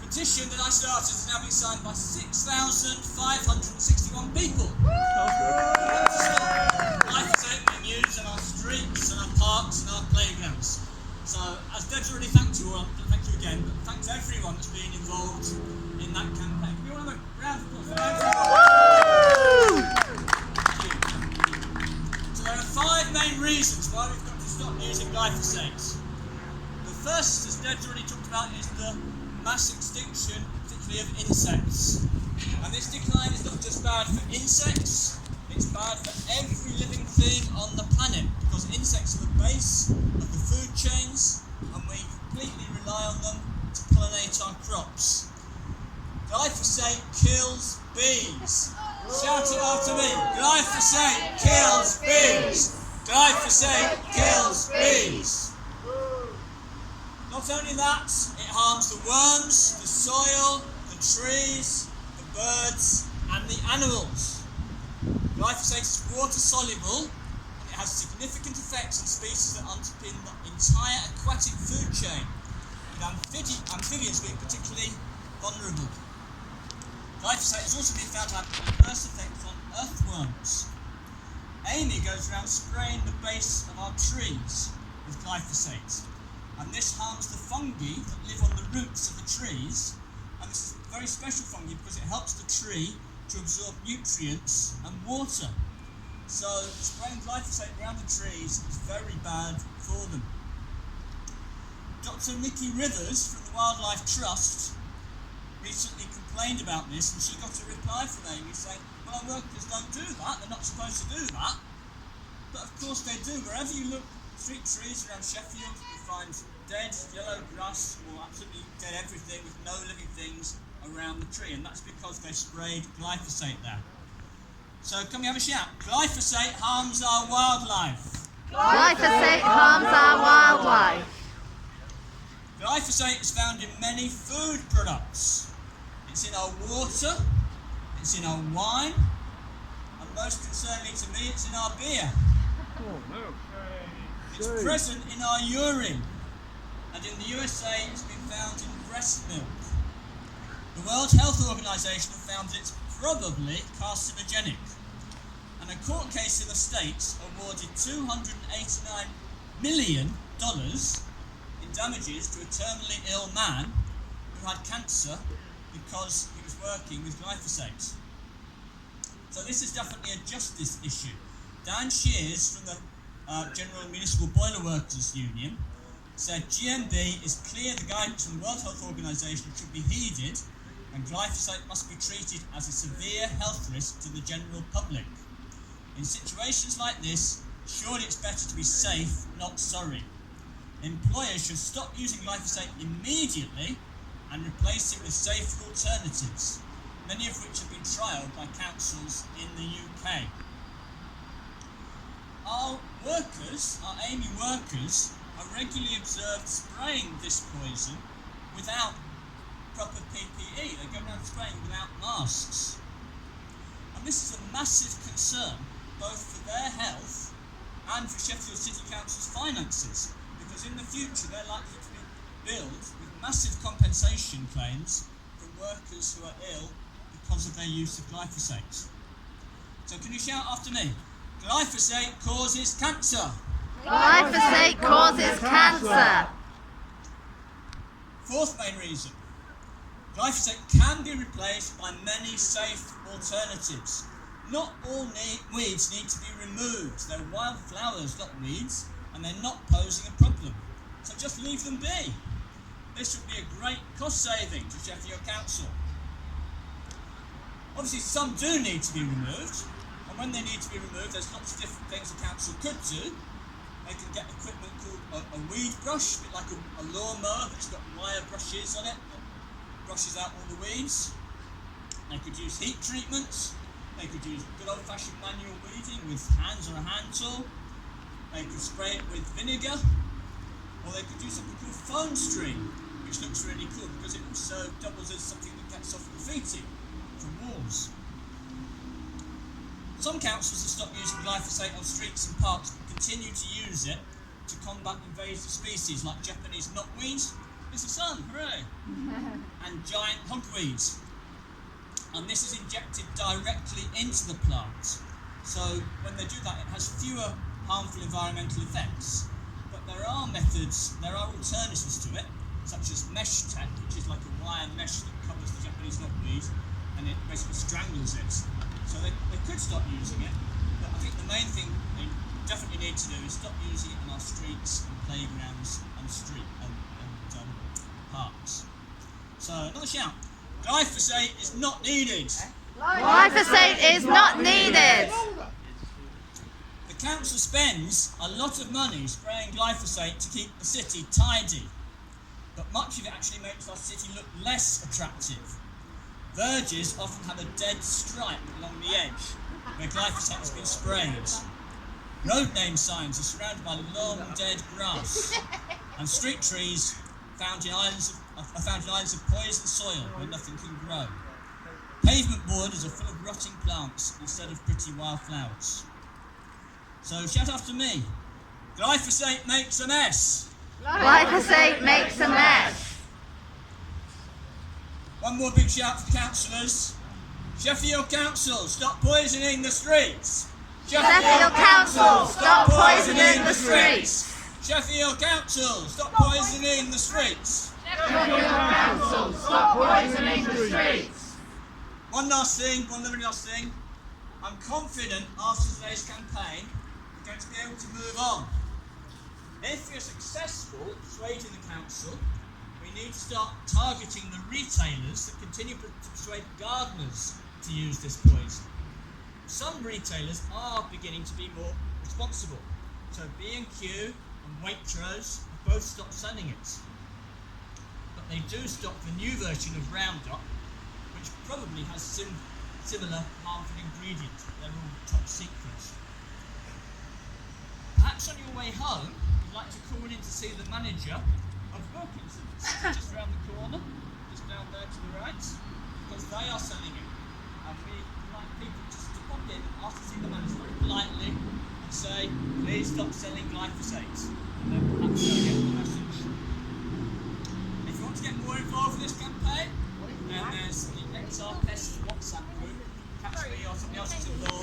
petition that I started has now been signed by 6,561 people. Glyphosate being used in our streets and our parks and our playgrounds. So, as Deb's already thanked you all, thank you again, but thanks everyone that's been involved in that campaign. Can we all have a round of applause for everyone? Thank you. So there are 5 main reasons why we've got to stop using glyphosate. The first, as Deb's already talked about, is the mass extinction, particularly of insects. And this decline is not just bad for insects, it's bad for every living thing on the planet, because insects are the base of the food chains, and we completely rely on them to pollinate our crops. Glyphosate kills bees. Shout it after me. Glyphosate kills bees. Glyphosate kills bees. Not only that, it harms the worms, the soil, the trees, the birds, and the animals. Glyphosate is water soluble, and it has significant effects on species that underpin the entire aquatic food chain, with amphibians being particularly vulnerable. Glyphosate has also been found to have adverse effects on earthworms. Amy goes around spraying the base of our trees with glyphosate, and this harms the fungi that live on the roots of the trees, and this is a very special fungi because it helps the tree to absorb nutrients and water. So spraying glyphosate around the trees is very bad for them. Dr. Nikki Rivers from the Wildlife Trust recently complained about this, and she got a reply from Amy saying, well, our workers don't do that, they're not supposed to do that. But of course they do. Wherever you look, street trees around Sheffield, you find dead yellow grass or absolutely dead everything with no living things around the tree, and that's because they sprayed glyphosate there. So can we have a shout? Glyphosate harms our wildlife. Glyphosate harms our wildlife. Glyphosate is found in many food products. It's in our water, it's in our wine, and most concerningly to me, it's in our beer. Oh no. It's present in our urine, and in the USA it's been found in breast milk. The World Health Organization have found it's probably carcinogenic, and a court case in the States awarded $289 million in damages to a terminally ill man who had cancer because he was working with glyphosate. So this is definitely a justice issue. Dan Shears from the General Municipal Boiler Workers Union said GMB is clear the guidance from the World Health Organization should be heeded, and glyphosate must be treated as a severe health risk to the general public. In situations like this, surely it's better to be safe, not sorry. Employers should stop using glyphosate immediately and replace it with safer alternatives, many of which have been trialled by councils in the UK. Our workers, our AMY workers, are regularly observed spraying this poison without proper PPE. They go around spraying without masks. And this is a massive concern, both for their health and for Sheffield City Council's finances, because in the future they're likely to be billed with massive compensation claims from workers who are ill because of their use of glyphosate. So can you shout after me? Glyphosate causes cancer. Glyphosate causes cancer. Fourth main reason. Glyphosate can be replaced by many safe alternatives. Not all weeds need to be removed. They're wildflowers, not weeds, and they're not posing a problem. So just leave them be. This would be a great cost saving to Sheffield Council. Obviously some do need to be removed, and when they need to be removed there's lots of different things the council could do. They can get equipment called a weed brush, a bit like a lawnmower that's got wire brushes on it that brushes out all the weeds. They could use heat treatments. They could use good old-fashioned manual weeding with hands or a hand tool. They could spray it with vinegar, or they could use something called foam stream, which looks really cool because it also doubles as something that gets off graffiti from walls. Some councils have stopped using glyphosate on streets and parks but continue to use it to combat invasive species like Japanese knotweed. is the sun, hooray! And giant hogweed. And this is injected directly into the plant. So when they do that, it has fewer harmful environmental effects. But there are methods, there are alternatives to it, such as mesh tech, which is like a wire mesh that covers the Japanese knotweed, and it basically strangles it. So they could stop using it, but I think the main thing they definitely need to do is stop using it in our streets and playgrounds and parks. So another shout. Glyphosate is not needed. Glyphosate is not needed. The council spends a lot of money spraying glyphosate to keep the city tidy, but much of it actually makes our city look less attractive. Verges often have a dead stripe along the edge where glyphosate has been sprayed. Road name signs are surrounded by long dead grass, and street trees are found in islands of poisoned soil where nothing can grow. Pavement borders are full of rotting plants instead of pretty wildflowers. So shout after me. Glyphosate makes a mess. Glyphosate makes a mess. One more big shout for the councillors. Sheffield Council, stop poisoning the streets. Sheffield Council, stop poisoning the streets. Sheffield Council, stop poisoning the streets. Sheffield Council, stop poisoning the streets. One very last thing. I'm confident after today's campaign we're going to be able to move on. If we're successful at persuading the council, we need to start targeting the retailers that continue to persuade gardeners to use this poison. Some retailers are beginning to be more responsible. So B&Q and Waitrose have both stopped selling it. But they do stock the new version of Roundup, which probably has similar harmful ingredients, but they're all top secret. Perhaps on your way home, you'd like to call in to see the manager of Wilkinson's, just around the corner, just down there to the right, because they are selling it. And we like people just to pop in and ask to see the manager very politely and say, please stop selling glyphosate. And then perhaps they'll get the message. If you want to get more involved in this campaign, then there's the XR Pest WhatsApp group. Catch me or somebody else is involved.